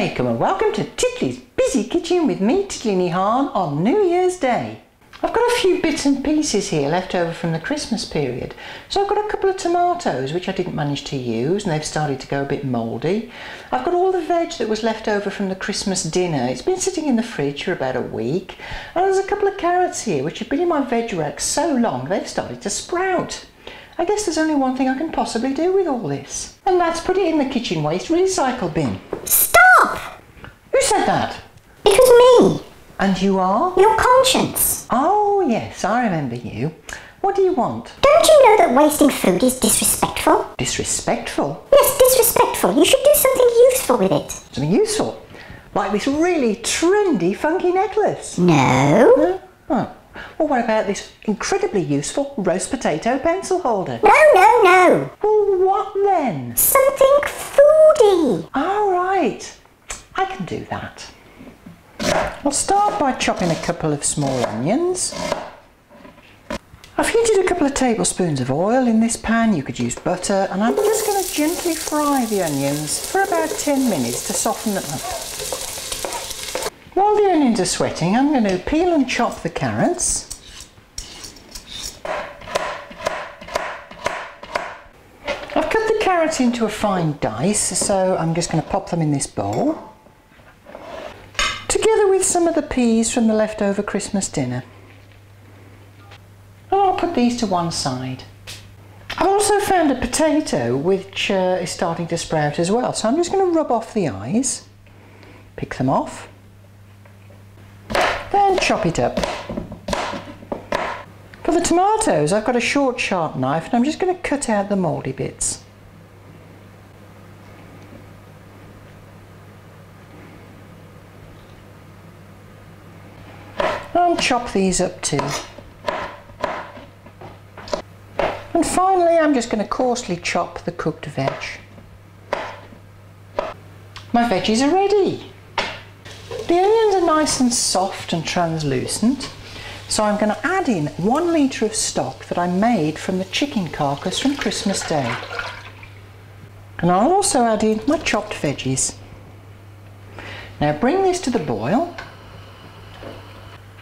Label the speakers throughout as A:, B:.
A: alaikum and welcome to Titli's Busy Kitchen with me, Titli Nihan, on New Year's Day. I've got a few bits and pieces here left over from the Christmas period. So I've got a couple of tomatoes which I didn't manage to use and they've started to go a bit mouldy. I've got all the veg that was left over from the Christmas dinner. It's been sitting in the fridge for about a week. And there's a couple of carrots here which have been in my veg rack so long they've started to sprout. I guess there's only one thing I can possibly do with all this. And that's put it in the kitchen waste recycle bin.
B: Stop!
A: Who said that?
B: It was me.
A: And you are?
B: Your conscience.
A: Oh yes, I remember you. What do you want?
B: Don't you know that wasting food is disrespectful?
A: Disrespectful?
B: Yes, disrespectful. You should do something useful with it.
A: Something useful? Like this really trendy funky necklace?
B: No.
A: No? Oh. Well, what about this incredibly useful roast potato pencil holder?
B: No.
A: Well, what then?
B: Something foodie.
A: All right, I can do that. I'll start by chopping a couple of small onions. I've heated a couple of tablespoons of oil in this pan. You could use butter, and I'm just going to gently fry the onions for about 10 minutes to soften them up. While the onions are sweating, I'm going to peel and chop the carrots. I've cut the carrots into a fine dice, so I'm just going to pop them in this bowl, together with some of the peas from the leftover Christmas dinner. And I'll put these to one side. I've also found a potato which is starting to sprout as well, so I'm just going to rub off the eyes, pick them off, then chop it up. For the tomatoes, I've got a short sharp knife and I'm just going to cut out the mouldy bits. I'll chop these up too. And finally, I'm just going to coarsely chop the cooked veg. My veggies are ready. The onions are nice and soft and translucent, so I'm going to add in 1 litre of stock that I made from the chicken carcass from Christmas Day. And I'll also add in my chopped veggies. Now bring this to the boil.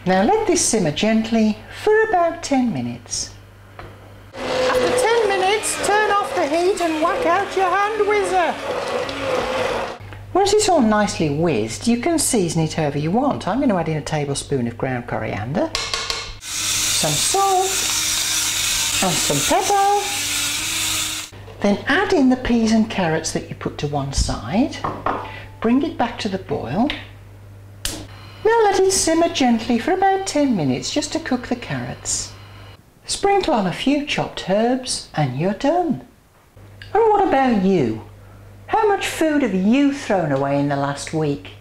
A: Now let this simmer gently for about 10 minutes. After 10 minutes, turn off the heat and whack out your hand whizzer. Once it's all nicely whizzed, you can season it however you want. I'm going to add in a tablespoon of ground coriander, some salt and some pepper. Then add in the peas and carrots that you put to one side. Bring it back to the boil. Now let it simmer gently for about 10 minutes just to cook the carrots. Sprinkle on a few chopped herbs and you're done. And what about you? How much food have you thrown away in the last week?